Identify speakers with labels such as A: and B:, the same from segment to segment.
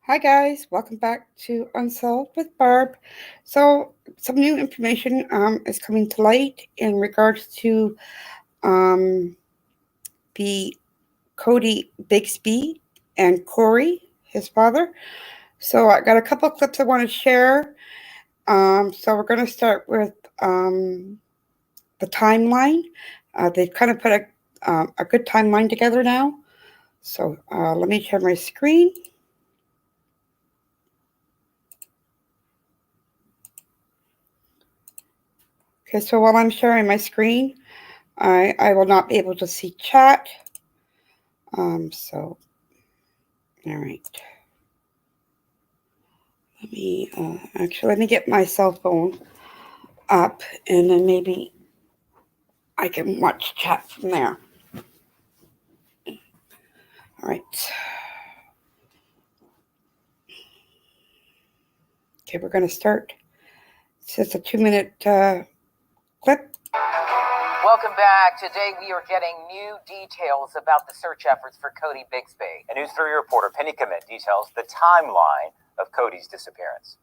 A: Hi guys, welcome back to Unsolved with Barb. So some new information is coming to light in regards to um, the Codi Bigsby and Corey, his father. So I got a couple of clips I want to share. So we're going to start with the timeline. They've kind of put a good timeline together now. So let me share my screen. Okay, so while I'm sharing my screen, I will not be able to see chat. So, all right. Let me get my cell phone up and then maybe I can watch chat from there. All right. Okay, we're going to start. It's just a 2-minute clip.
B: Welcome back. Today we are getting new details about the search efforts for Codi Bigsby.
C: And News 3 reporter Penny Commit details the timeline of Codi's disappearance.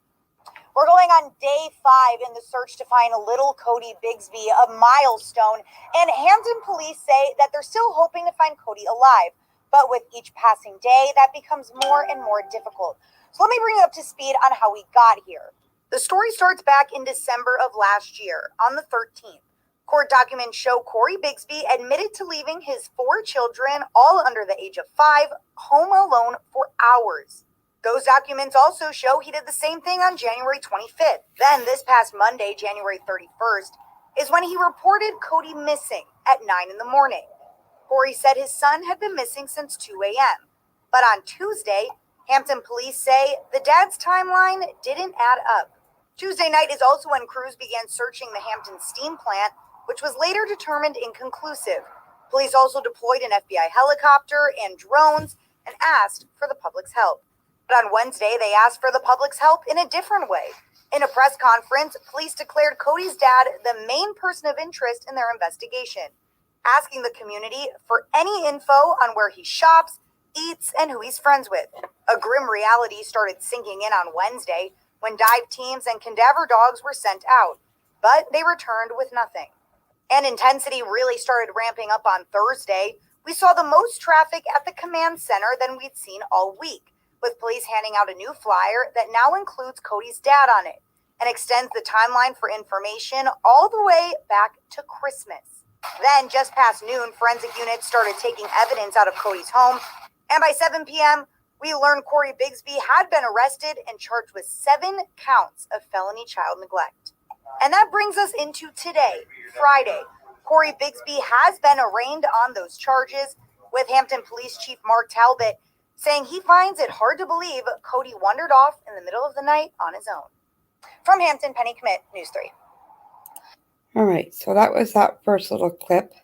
D: We're going on day 5 in the search to find little Codi Bigsby, a milestone. And Hampton police say that they're still hoping to find Codi alive. But with each passing day, that becomes more and more difficult. So let me bring you up to speed on how we got here. The story starts back in December of last year, on the 13th. Court documents show Codi Bigsby admitted to leaving his 4 children, all under the age of 5, home alone for hours. Those documents also show he did the same thing on January 25th. Then this past Monday, January 31st, is when he reported Codi missing at 9 in the morning. Corey said his son had been missing since 2 a.m. But on Tuesday, Hampton police say the dad's timeline didn't add up. Tuesday night is also when crews began searching the Hampton steam plant, which was later determined inconclusive. Police also deployed an FBI helicopter and drones and asked for the public's help. But on Wednesday, they asked for the public's help in a different way. In a press conference, police declared Codi's dad the main person of interest in their investigation, asking the community for any info on where he shops, eats, and who he's friends with. A grim reality started sinking in on Wednesday when dive teams and cadaver dogs were sent out, but they returned with nothing. And intensity really started ramping up on Thursday. We saw the most traffic at the command center than we'd seen all week, with police handing out a new flyer that now includes Codi's dad on it and extends the timeline for information all the way back to Christmas. Then, just past noon, forensic units started taking evidence out of Codi's home, and by 7 p.m., we learned Codi Bigsby had been arrested and charged with 7 counts of felony child neglect. And that brings us into today, Friday. Codi Bigsby has been arraigned on those charges, with Hampton Police Chief Mark Talbot saying he finds it hard to believe Codi wandered off in the middle of the night on his own. From Hampton, Penny Commit, News 3.
A: All right, so that was that first little clip.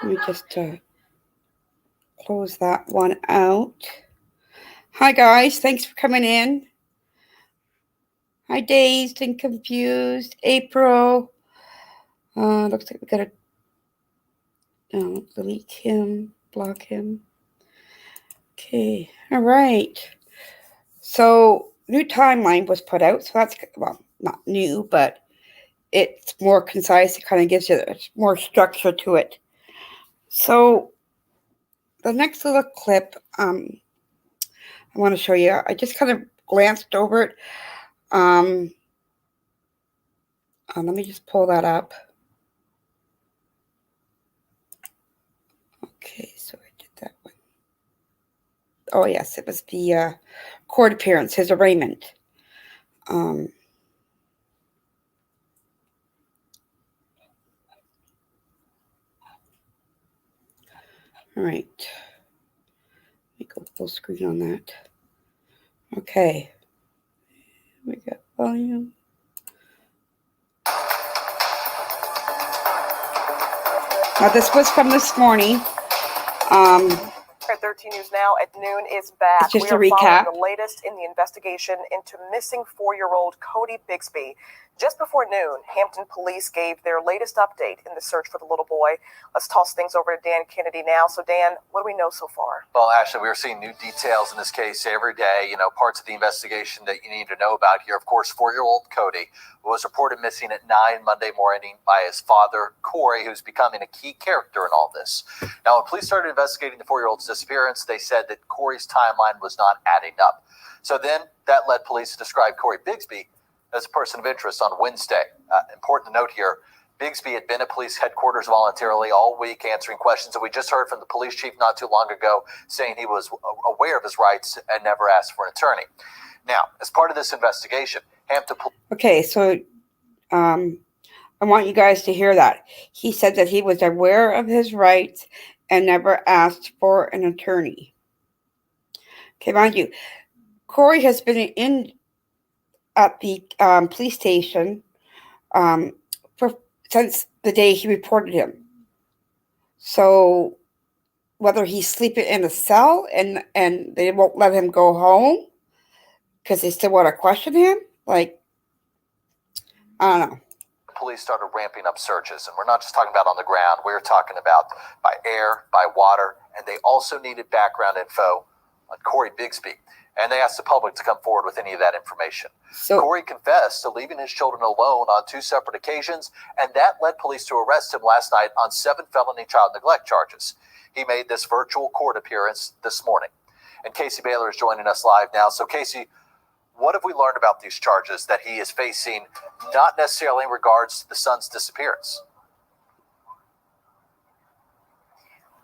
A: Let me just close that one out. Hi guys, thanks for coming in. Hi Dazed and Confused, April. Looks like we gotta delete him, block him. Okay, all right. So new timeline was put out. So that's, well, not new, but it's more concise. It kind of gives you more structure to it. So the next little clip, I want to show you. I just kind of glanced over it. Let me just pull that up. Okay, so I did that one. Oh yes, it was the court appearance, his arraignment. All right. Let me go full screen on that. Okay. We got volume. Now this was from this morning.
E: 13 News Now at noon is back.
A: It's just
E: we
A: a
E: are
A: recap.
E: following the latest in the investigation into missing 4-year-old Codi Bigsby. Just before noon, Hampton police gave their latest update in the search for the little boy. Let's toss things over to Dan Kennedy now. So, Dan, what do we know so far?
F: Well, Ashley, we're seeing new details in this case every day. Parts of the investigation that you need to know about here. Of course, 4-year-old Codi was reported missing at 9 Monday morning by his father, Corey, who's becoming a key character in all this. Now, when police started investigating the 4-year-old's disappearance, they said that Corey's timeline was not adding up. So then that led police to describe Codi Bigsby as a person of interest on Wednesday. Important to note here, Bigsby had been at police headquarters voluntarily all week answering questions, and we just heard from the police chief not too long ago saying he was aware of his rights and never asked for an attorney. Now, as part of this investigation, Hampton Police...
A: Okay, so I want you guys to hear that. He said that he was aware of his rights and never asked for an attorney. Okay, mind you, Corey has been at the police station since the day he reported him. So whether he's sleeping in a cell and they won't let him go home because they still want to question him, I don't know.
F: Police started ramping up searches, and we're not just talking about on the ground. We're talking about by air, by water, and they also needed background info on Codi Bigsby. And they asked the public to come forward with any of that information.
A: So
F: Corey confessed to leaving his children alone on 2 separate occasions, and that led police to arrest him last night on 7 felony child neglect charges. He made this virtual court appearance this morning. And Casey Baylor is joining us live now. So, Casey, what have we learned about these charges that he is facing, not necessarily in regards to the son's disappearance?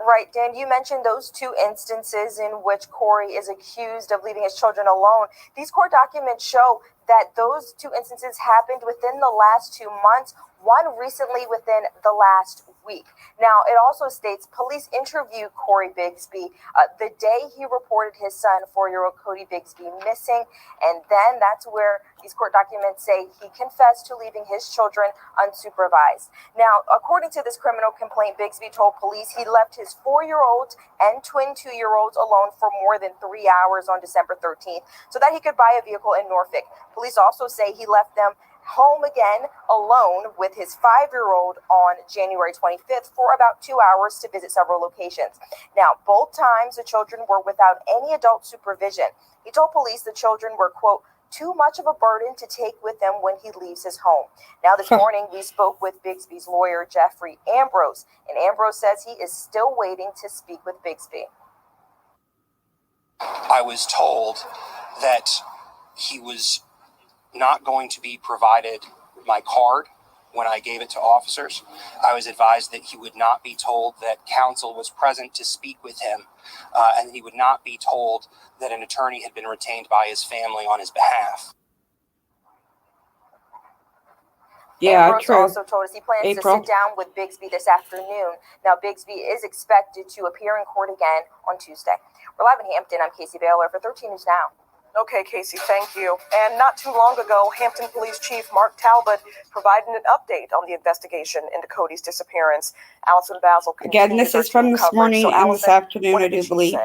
E: Right, Dan, you mentioned those 2 instances in which Corey is accused of leaving his children alone. These court documents show that those 2 instances happened within the last 2 months, one recently within the last week. Now, it also states police interviewed Codi Bigsby the day he reported his son, 4-year-old Codi Bigsby, missing. And then that's where these court documents say he confessed to leaving his children unsupervised. Now, according to this criminal complaint, Bigsby told police he left his 4-year-old and twin 2-year-olds alone for more than 3 hours on December 13th so that he could buy a vehicle in Norfolk. Police also say he left them home again alone with his 5-year-old on January 25th for about 2 hours to visit several locations. Now, both times the children were without any adult supervision. He told police the children were, quote, too much of a burden to take with him when he leaves his home. Now, this morning, we spoke with Bigsby's lawyer, Jeffrey Ambrose, and Ambrose says he is still waiting to speak with Bigsby.
G: I was told that he was not going to be provided my card when I gave it to officers. I was advised that he would not be told that counsel was present to speak with him, and he would not be told that an attorney had been retained by his family on his behalf.
A: yeah,
E: Ambrose
A: true.
E: also told us he plans
A: April.
E: to sit down with Bigsby this afternoon. Now, Bigsby is expected to appear in court again on Tuesday. We're live in Hampton. I'm Casey Baylor for 13 News Now.
H: Okay, Casey, thank you. And not too long ago, Hampton Police Chief Mark Talbot provided an update on the investigation into Codi's disappearance. Allison Basil
A: Again, this is from this morning and this afternoon, I do believe.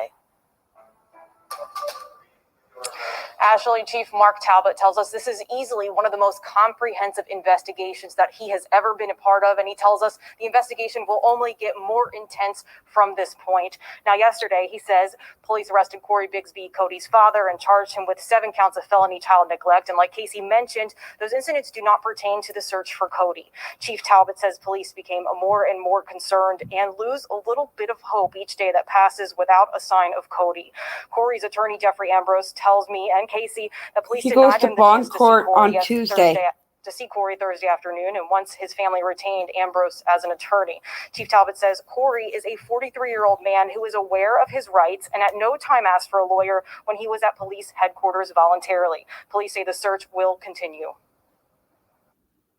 I: Ashley, Chief Mark Talbot tells us this is easily one of the most comprehensive investigations that he has ever been a part of, and he tells us the investigation will only get more intense from this point. Now, yesterday, he says police arrested Codi Bigsby, Codi's father, and charged him with 7 counts of felony child neglect. And like Casey mentioned, those incidents do not pertain to the search for Codi. Chief Talbot says police became more and more concerned and lose a little bit of hope each day that passes without a sign of Codi. Corey's attorney, Jeffrey Ambrose, tells me and Casey that police
A: He goes
I: denied
A: to
I: him the
A: bond
I: chance to
A: court
I: see Corey
A: on Tuesday.
I: To see Corey Thursday afternoon, and once his family retained Ambrose as an attorney. Chief Talbot says Corey is a 43-year-old man who is aware of his rights and at no time asked for a lawyer when he was at police headquarters voluntarily. Police say the search will continue.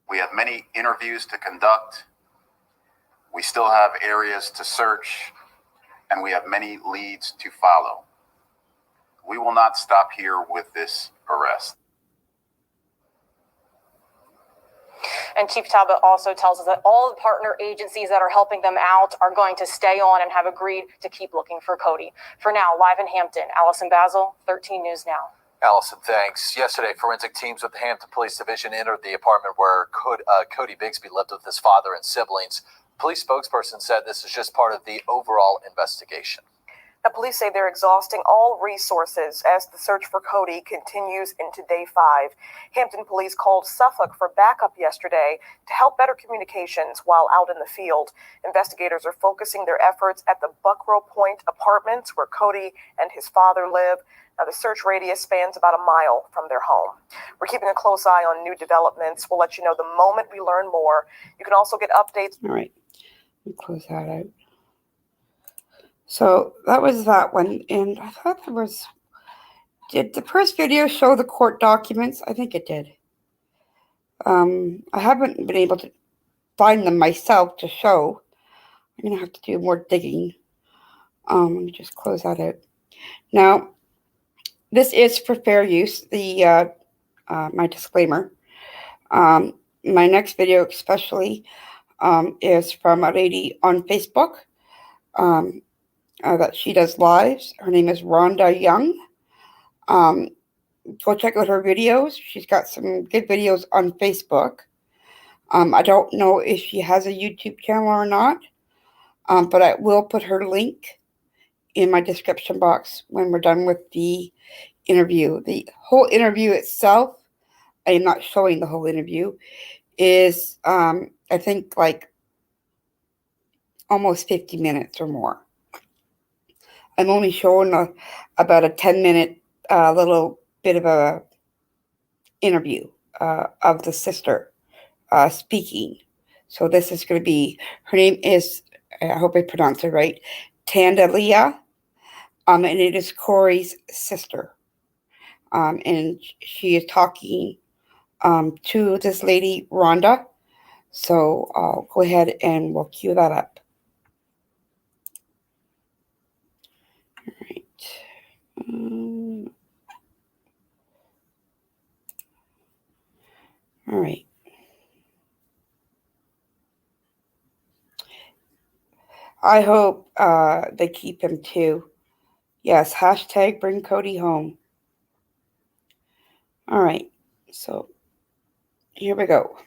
J: We have many interviews to conduct. We still have areas to search, and we have many leads to follow. We will not stop here with this arrest.
I: And Chief Talbot also tells us that all the partner agencies that are helping them out are going to stay on and have agreed to keep looking for Codi. For now, live in Hampton, Allison Basil, 13 News Now.
F: Allison, thanks. Yesterday, forensic teams with the Hampton Police Division entered the apartment where Codi Bigsby lived with his father and siblings. Police spokesperson said this is just part of the overall investigation.
H: Now, police say they're exhausting all resources as the search for Codi continues into day 5. Hampton police called Suffolk for backup yesterday to help better communications while out in the field. Investigators are focusing their efforts at the Buckrow Point apartments where Codi and his father live. Now, the search radius spans about a mile from their home. We're keeping a close eye on new developments. We'll let you know the moment we learn more. You can also get updates.
A: All right, let me close that out. So that was that one, and I thought there was. Did the first video show the court documents? I think it did. I haven't been able to find them myself to show. I'm gonna have to do more digging. Let me just close that out. Now, this is for fair use. The my disclaimer. My next video, especially, is from a lady on Facebook. That she does lives. Her name is Rhonda Young. Go check out her videos. She's got some good videos on Facebook. I don't know if she has a YouTube channel or not, but I will put her link in my description box when we're done with the interview. The whole interview itself, I am not showing the whole interview, is I think like almost 50 minutes or more. I'm only showing about a 10-minute little bit of a interview of the sister speaking. So this is going to be, her name is, I hope I pronounced it right, Tandalia, and it is Corey's sister. And she is talking to this lady, Rhonda. So I'll go ahead and we'll cue that up. All right. I hope they keep him too. Yes, hashtag bring Codi home. All right. So here we go.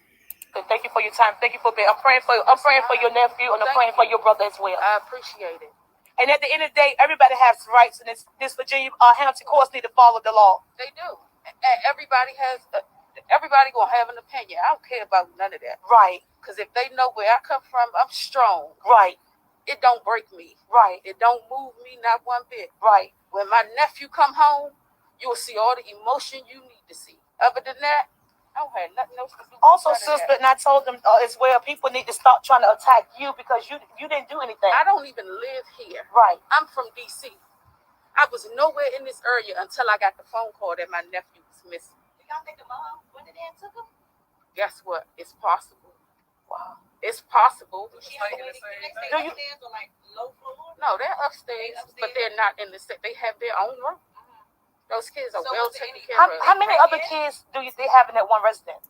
K: Thank you for your time. Thank you for being. I'm praying for your nephew, and I'm praying for your brother as well.
L: I appreciate it.
K: And at the end of the day, everybody has rights, and this Virginia Hampton courts need to follow the law.
L: They do. Everybody has. Everybody gonna have an opinion. I don't care about none of that.
K: Right.
L: Because if they know where I come from, I'm strong.
K: Right.
L: It don't break me.
K: Right.
L: It don't move me not one bit.
K: Right.
L: When my nephew come home, you'll see all the emotion you need to see. Other than that, I don't have nothing else to do.
K: Also, sister, and I told them as well, people need to stop trying to attack you because you didn't do anything.
L: I don't even live here.
K: Right.
L: I'm from D.C. I was nowhere in this area until I got the phone call that my nephew was missing.
K: Do y'all think the mom went in there and took him?
L: Guess what? It's possible.
K: Wow.
L: It's possible.
K: Do you? Like low floor?
L: No, they're upstairs, but they're not in the set. They have their own room. Those kids are well taken care of.
K: How many other kids do they have in that one residence?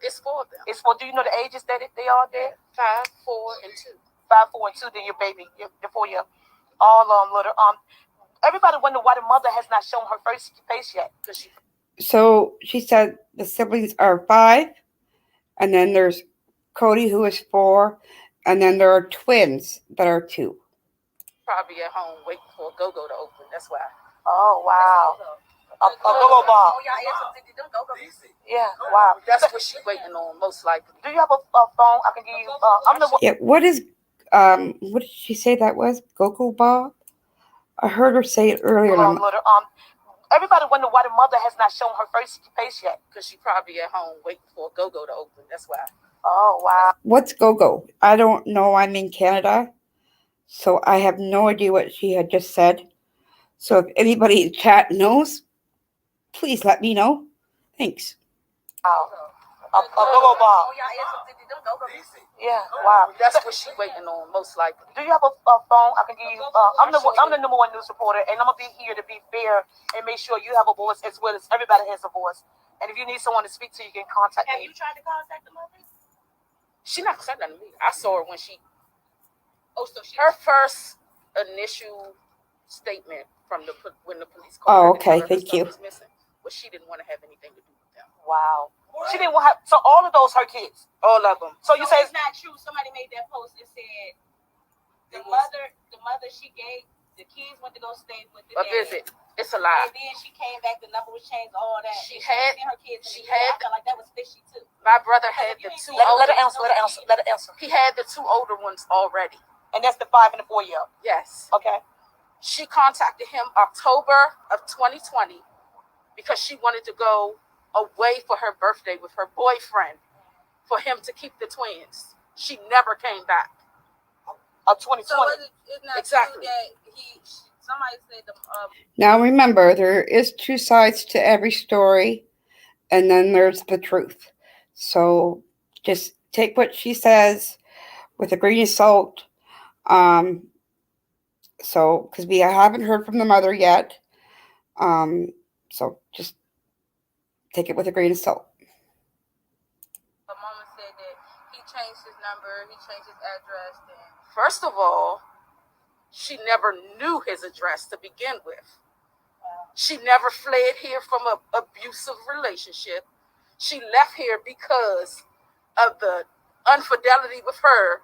L: It's 4 of them.
K: It's 4. Do you know the ages that they are there?
L: 5, 4, and 2.
K: 5, 4, and 2. Then your baby, your 4-year, all little. Everybody wonder why the mother has not shown her face yet.
A: So she said the siblings are 5, and then there's Codi, who is 4, and then there are twins that are 2.
L: Probably at home waiting for a go-go to open. That's why.
K: Oh, wow. A go-go bar. Yeah, wow.
L: That's what she's waiting on, most likely.
K: Do you have a phone I can give you? I'm the one.
A: Yeah, what did she say that was? Go-go Bob? I heard her say it earlier.
K: Everybody wonder why the mother has not shown her face yet.
L: Because she probably at home waiting for a go-go to open. That's why.
K: Oh, wow.
A: What's go-go? I don't know. I'm in Canada, so I have no idea what she had just said. So if anybody in chat knows, please let me know. Thanks.
K: Wow. A go-go bar. Yeah, wow.
L: That's what she's waiting on, most likely.
K: Do you have a phone I can give you? I'm the number 1 news reporter, and I'm going to be here to be fair and make sure you have a voice as well as everybody has a voice. And if you need someone to speak to, you can contact me. Have you tried to contact the mother?
L: She not said nothing to me. I saw her when her first initial statement from when the police called.
A: Oh, okay. Thank you.
L: but she didn't want to have anything to do with them.
K: Wow. She didn't want so all of those her kids.
L: All of them.
K: So you say
M: it's not true. Somebody made that post and said the mother she gave the kids went to go stay with the
L: A
M: dad.
L: visit. It's a lie.
M: And then she came back, the number was changed, all that.
L: She
M: And
L: had-
M: sent her kids.
L: she
M: I
L: had-
M: felt like that was fishy too.
L: My brother had the two
K: let
L: older.
K: her answer. Let her answer.
L: He had the two older ones already.
K: And that's the 5 and the 4-year-old.
L: Yes.
K: Okay.
L: She contacted him October of 2020 because she wanted to go away for her birthday with her boyfriend for him to keep the twins. She never came back.
K: Of 2020.
M: So it's not
L: Exactly.
M: true that somebody said the
A: Now remember, there is two sides to every story, and then there's the truth. So just take what she says with a grain of salt. So because we haven't heard from the mother yet, so just take it with a grain of salt.
M: mama said that he changed his number, he changed his address, and
L: First of all, she never knew his address to begin with. She never fled here from an abusive relationship. She left here because of the infidelity with her,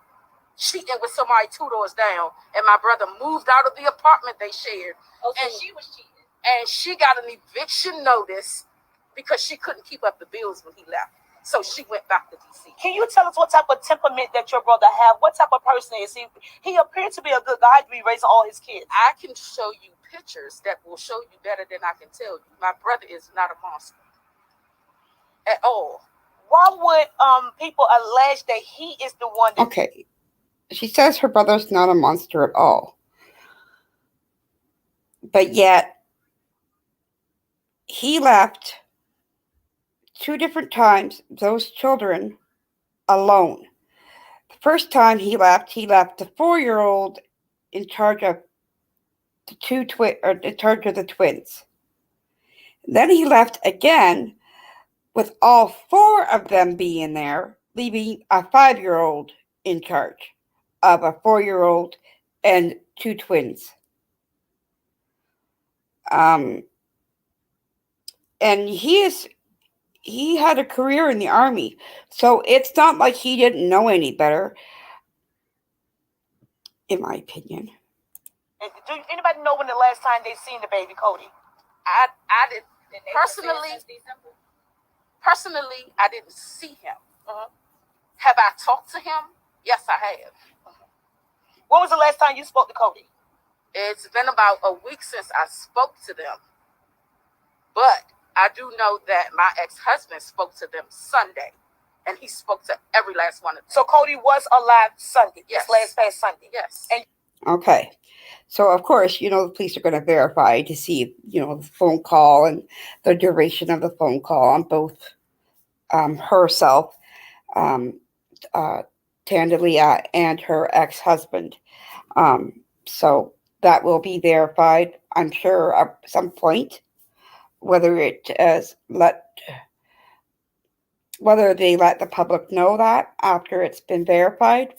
L: cheating with somebody 2 doors down, and my brother moved out of the apartment they shared.
M: so
L: And
M: she was cheating.
L: And she got an eviction notice because she couldn't keep up the bills when he left. So she went back to DC.
K: Can you tell us what type of temperament that your brother have? What type of person is he? He appeared to be a good guy to be raising all his kids.
L: I can show you pictures that will show you better than I can tell you. My brother is not a monster at all.
K: Why would people allege that he is the one that
A: Okay. She says her brother's not a monster at all. But yet, he left 2 different times those children alone. The first time he left the 4-year-old in charge of in charge of the twins. Then he left again with all 4 of them being there, leaving a 5-year-old in charge of a 4-year-old and 2 twins. And he had a career in the army, so it's not like he didn't know any better, in my opinion.
K: Do anybody know when the last time they seen the baby Codi?
L: I did personally, I didn't see him. Have I talked to him? Yes, I have.
K: When was the last time you spoke to Codi?
L: It's been about a week since I spoke to them. But I do know that my ex-husband spoke to them Sunday, and he spoke to every last one of them.
K: So Codi was alive Sunday.
L: Yes.
K: This past Sunday.
L: Yes.
K: And
A: Okay. So, of course, the police are going to verify to see, the phone call and the duration of the phone call on both herself, Tandalia, and her ex-husband. So that will be verified, I'm sure, at some point. Whether they let the public know that after it's been verified,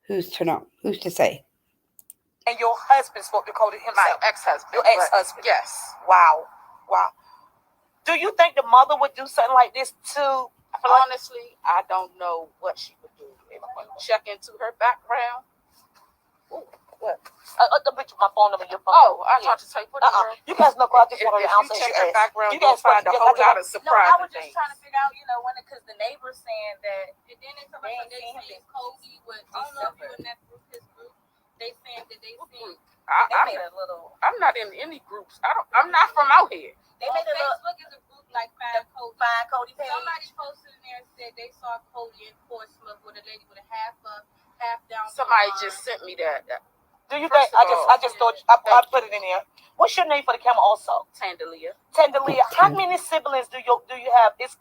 A: who's to know? Who's to say?
K: And your husband spoke to Codi himself.
L: My ex-husband.
K: Your ex-husband.
L: Yes.
K: Wow. Do you think the mother would do something like this too?
L: Honestly, I don't know what she would do. If you check into her background. Ooh, what?
K: The picture, my phone number, your phone.
L: Oh, I thought to take what
K: You guys know, I just wanted to
L: If
K: answer
L: you check her background,
K: you
L: you'll
K: guys
L: find a whole lot of
M: No,
L: surprising
M: I was just
L: things.
M: trying to figure out, because the neighbor's saying that they seen Cody with I don't know if you in that group, his group. They saying that they seen they made a little.
L: I'm not in any groups. I'm not from out here.
M: They made a Facebook is a group like Find Cody page. Somebody posted in there and said they saw Cody in Portsmouth with a lady with a half down.
L: Somebody just sent me that.
K: Do you think? I just thought I put it in there. What's your name for the camera? Also,
L: Tandalia.
K: How many siblings do you have? It's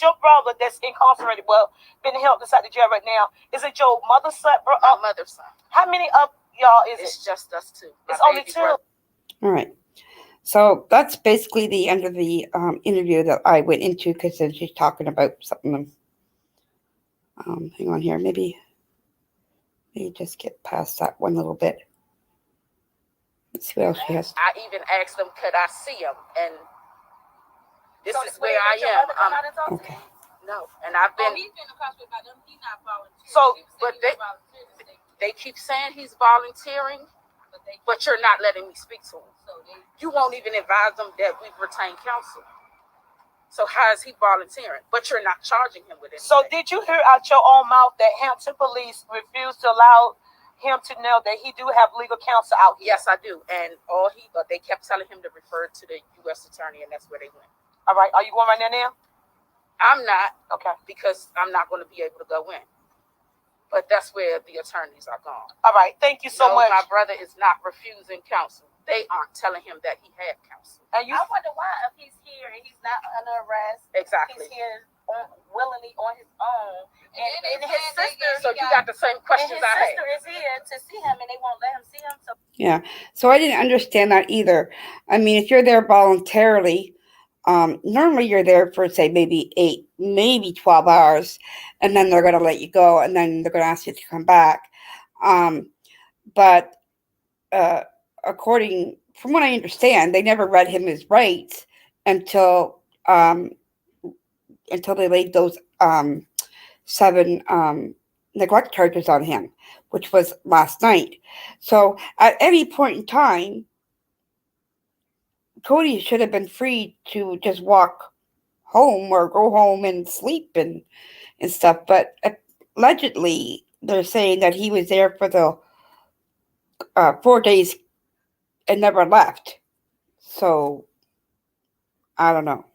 K: your brother that's incarcerated. Well, been held inside the jail right now. Is it your mother's son?
L: My mother's son.
K: How many of y'all is
L: It's just us two.
K: It's only 2.
L: Brother.
A: All right. So that's basically the end of the interview that I went into, because then she's talking about something. Hang on here. Maybe just get past that one little bit. Let's see what else she has.
L: I even asked them, could I see him? And This
K: So
L: is where I
K: did your
L: am.
K: brother come out and talk to
A: Okay.
K: you?
L: No, and I've been.
M: He's been incarcerated by them. He's not volunteering.
L: So,
M: He was
L: but
M: saying he was volunteering.
L: they keep saying he's volunteering, but you're not letting me speak to him.
M: So
L: You won't even advise them that we've retained counsel. So how is he volunteering? But you're not charging him with anything.
K: So did you hear out your own mouth that Hampton Police refused to allow him to know that he do have legal counsel out here?
L: Yes, I do. And they kept telling him to refer to the U.S. attorney, and that's where they went.
K: All right. Are you going right now?
L: I'm not.
K: Okay.
L: Because I'm not going to be able to go in. But that's where the attorneys are gone.
K: All right. Thank you so much.
L: My brother is not refusing counsel. They aren't telling him that he had counsel.
K: And
M: I wonder why, if he's here and he's not under arrest,
L: Exactly.
M: he's here willingly on his own, and his sister.
L: So you got the same questions
M: and his
L: I had.
M: sister is here to see him, and they won't let him see him. So
A: Yeah. So I didn't understand that either. I mean, if you're there voluntarily, normally you're there for, say, maybe 8, maybe 12 hours, and then they're going to let you go, and then they're going to ask you to come back. But according, from what I understand, they never read him his rights until they laid those 7 neglect charges on him, which was last night. So at any point in time, Codi should have been free to just walk home or go home and sleep and stuff. But allegedly, they're saying that he was there for the 4 days and never left. So I don't know.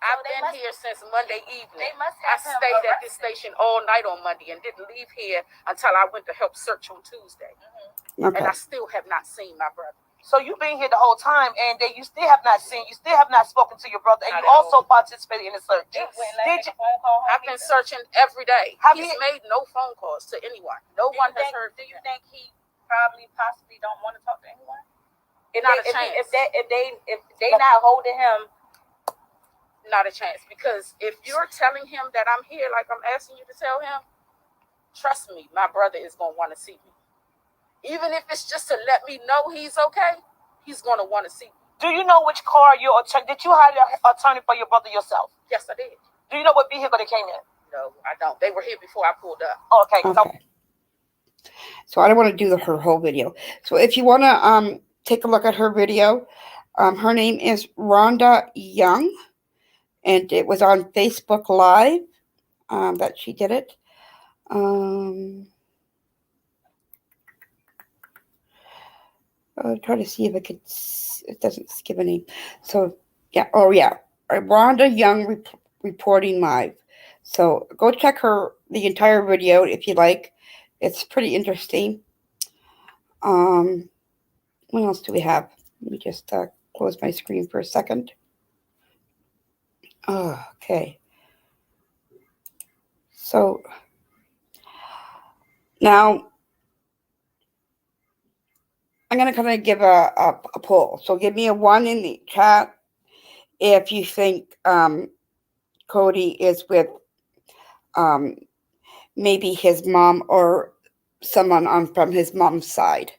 L: I've been here since Monday evening.
M: They must
L: I
M: have him
L: stayed at this
M: arrested.
L: station all night on Monday and didn't leave here until I went to help search on Tuesday.
A: Okay.
L: And I still have not seen my brother.
K: So you've been here the whole time, and you still have not seen, you still have not spoken to your brother, and
L: Not
K: you
L: at
K: also
L: all.
K: participated in the search.
M: Did
K: Did you?
M: phone call home?
L: I've been searching every day.
K: Have
L: He's
K: you-
L: made no phone calls to anyone. No one has heard.
M: Do you think he probably possibly don't want to talk to anyone?
L: Not a chance.
M: If they not holding him,
L: Not a chance. Because if you're telling him that I'm here, like I'm asking you to tell him, trust me, my brother is going to want to see me. Even if it's just to let me know he's okay, he's going to want to see me.
K: Do you know which car your attorney? Did you hire an attorney for your brother yourself?
L: Yes, I did.
K: Do you know what vehicle they came in?
L: No, I don't. They were here before I pulled up.
K: Okay.
A: Okay. So I don't want to do her whole video. So if you want to take a look at her video, her name is Rhonda Young, and it was on Facebook Live that she did it. I'll try to see if it doesn't skip a name. So yeah, Rhonda Young reporting live. So go check the entire video if you like. It's pretty interesting. What else do we have? Let me just close my screen for a second. Okay. So now I'm going to kind of give a poll. So give me a 1 in the chat if you think Codi is with maybe his mom or someone from his mom's side.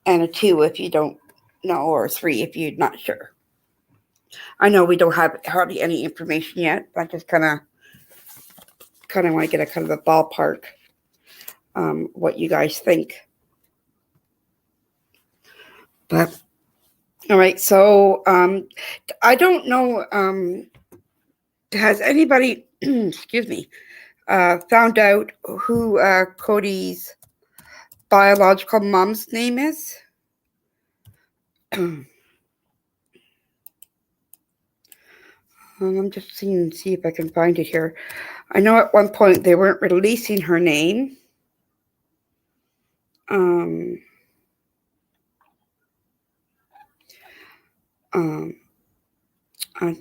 A: And a 2 if you don't know, or a 3 if you're not sure. I know we don't have hardly any information yet, but I just kind of want to get a kind of a ballpark what you guys think. But all right, so I don't know. Has anybody, excuse me, found out who Codi's biological mom's name is? I'm just seeing, see if I can find it here. I know at one point they weren't releasing her name. I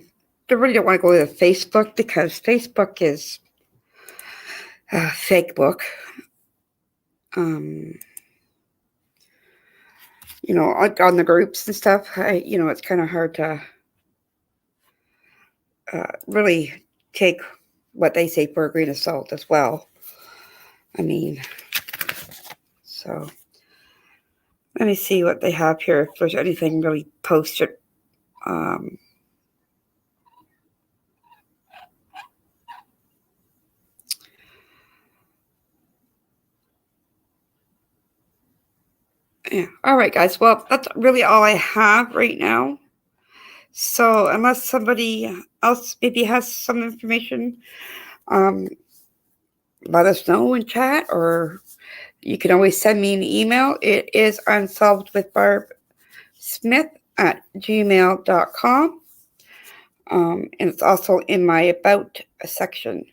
A: really don't want to go to Facebook because Facebook is a fake book. You know, on the groups and stuff, it's kind of hard to really take what they say for a grain of salt as well. I mean, so Let me see what they have here, if there's anything really posted. Yeah. All right, guys. Well, that's really all I have right now. So unless somebody else maybe has some information, let us know in chat, or you can always send me an email. It is unsolvedwithbarbsmith@gmail.com. And it's also in my About section.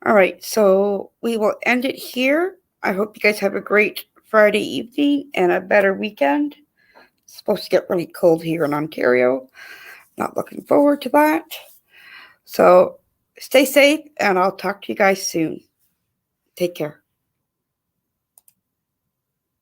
A: All right, so we will end it here. I hope you guys have a great Friday evening and a better weekend. It's supposed to get really cold here in Ontario. Not looking forward to that. So stay safe, and I'll talk to you guys soon. Take care.